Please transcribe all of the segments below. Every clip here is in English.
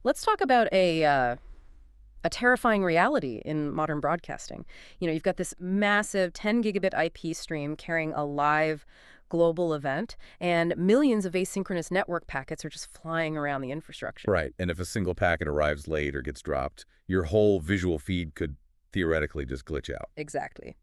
Let's talk about a terrifying reality in modern broadcasting. You've got this massive 10 gigabit IP stream carrying a live global event, and millions of asynchronous network packets are just flying around the infrastructure. Right, and if a single packet arrives late or gets dropped, your whole visual feed could theoretically just glitch out. Exactly.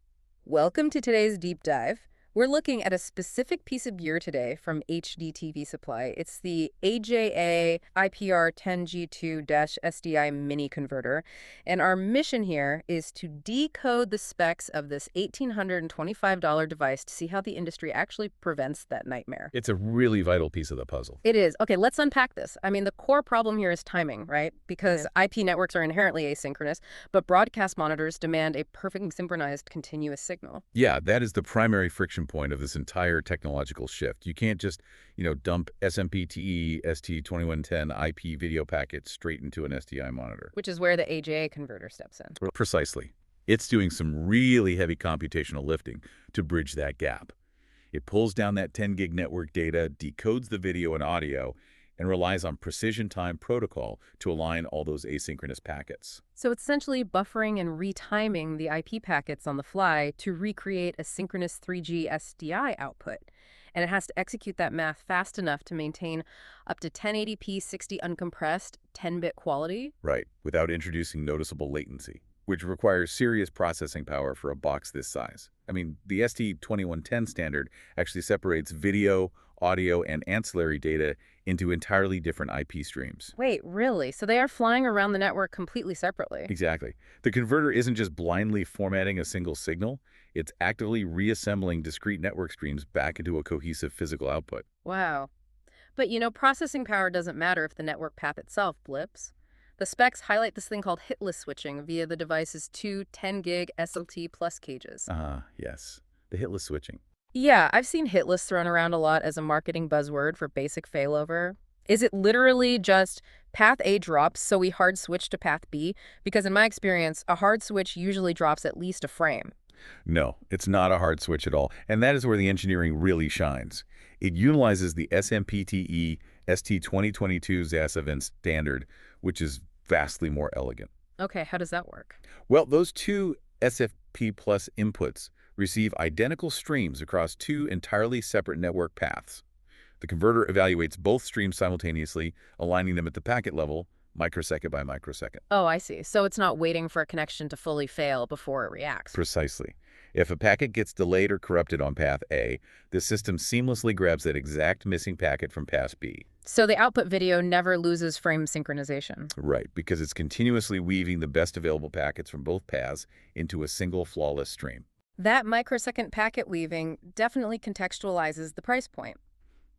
Welcome to today's deep dive. We're looking at a specific piece of gear today from HDTVSupply. It's the AJA IPR-10G2-SDI Mini Converter. And our mission here is to decode the specs of this $1,825 device to see how the industry actually prevents that nightmare. It's a really vital piece of the puzzle. It is. Okay, let's unpack this. I mean, the core problem here is timing, right? Because IP networks are inherently asynchronous, but broadcast monitors demand a perfectly synchronized continuous signal. Yeah, that is the primary friction point of this entire technological shift. You can't just, dump SMPTE ST 2110 IP video packets straight into an SDI monitor. Which is where the AJA converter steps in. Precisely. It's doing some really heavy computational lifting to bridge that gap. It pulls down that 10 gig network data, decodes the video and audio, and relies on precision time protocol to align all those asynchronous packets. So it's essentially buffering and retiming the IP packets on the fly to recreate a synchronous 3G-SDI output. And it has to execute that math fast enough to maintain up to 1080p 60 uncompressed 10-bit quality. Right, without introducing noticeable latency, which requires serious processing power for a box this size. I mean, the ST2110 standard actually separates video, audio, and ancillary data into entirely different IP streams. Wait, really? So they are flying around the network completely separately? Exactly. The converter isn't just blindly formatting a single signal, it's actively reassembling discrete network streams back into a cohesive physical output. Wow. But processing power doesn't matter if the network path itself blips. The specs highlight this thing called hitless switching via the device's two 10-gig SLT plus cages. Yes. The hitless switching. Yeah, I've seen hitless thrown around a lot as a marketing buzzword for basic failover. Is it literally just path A drops, so we hard switch to path B? Because in my experience, a hard switch usually drops at least a frame. No, it's not a hard switch at all, and that is where the engineering really shines. It utilizes the SMPTE ST 2022 SAS event standard, which is vastly more elegant. Okay, how does that work? Well, those two SFP plus inputs receive identical streams across two entirely separate network paths. The converter evaluates both streams simultaneously, aligning them at the packet level, microsecond by microsecond. Oh, I see. So it's not waiting for a connection to fully fail before it reacts. Precisely. If a packet gets delayed or corrupted on path A, the system seamlessly grabs that exact missing packet from path B. So the output video never loses frame synchronization. Right, because it's continuously weaving the best available packets from both paths into a single flawless stream. That microsecond packet weaving definitely contextualizes the price point.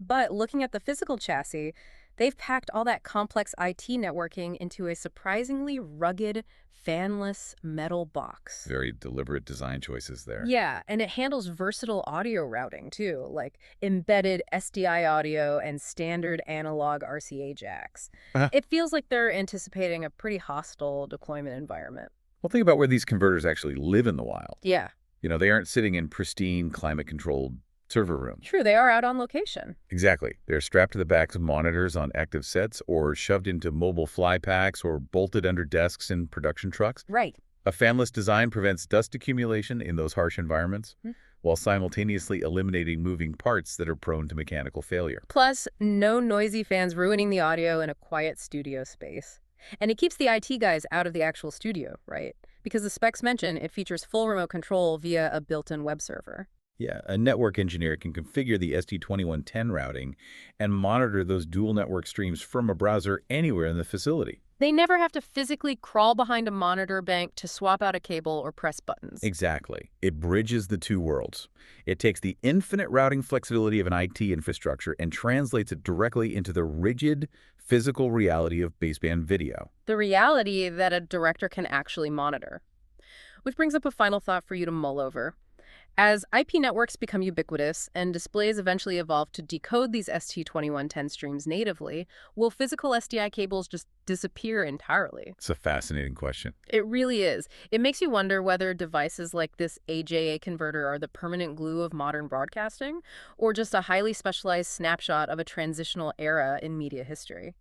But looking at the physical chassis, they've packed all that complex IT networking into a surprisingly rugged, fanless metal box. Very deliberate design choices there. Yeah, and it handles versatile audio routing, too, like embedded SDI audio and standard analog RCA jacks. It feels like they're anticipating a pretty hostile deployment environment. Well, think about where these converters actually live in the wild. Yeah. They aren't sitting in pristine, climate-controlled server rooms. True, they are out on location. Exactly. They're strapped to the backs of monitors on active sets or shoved into mobile fly packs or bolted under desks in production trucks. Right. A fanless design prevents dust accumulation in those harsh environments, while simultaneously eliminating moving parts that are prone to mechanical failure. Plus, no noisy fans ruining the audio in a quiet studio space. And it keeps the IT guys out of the actual studio, right? Because the specs mention it features full remote control via a built-in web server. Yeah, a network engineer can configure the ST2110 routing and monitor those dual network streams from a browser anywhere in the facility. They never have to physically crawl behind a monitor bank to swap out a cable or press buttons. Exactly. It bridges the two worlds. It takes the infinite routing flexibility of an IT infrastructure and translates it directly into the rigid, physical reality of baseband video. The reality that a director can actually monitor. Which brings up a final thought for you to mull over. As IP networks become ubiquitous and displays eventually evolve to decode these ST2110 streams natively, will physical SDI cables just disappear entirely? It's a fascinating question. It really is. It makes you wonder whether devices like this AJA converter are the permanent glue of modern broadcasting, or just a highly specialized snapshot of a transitional era in media history.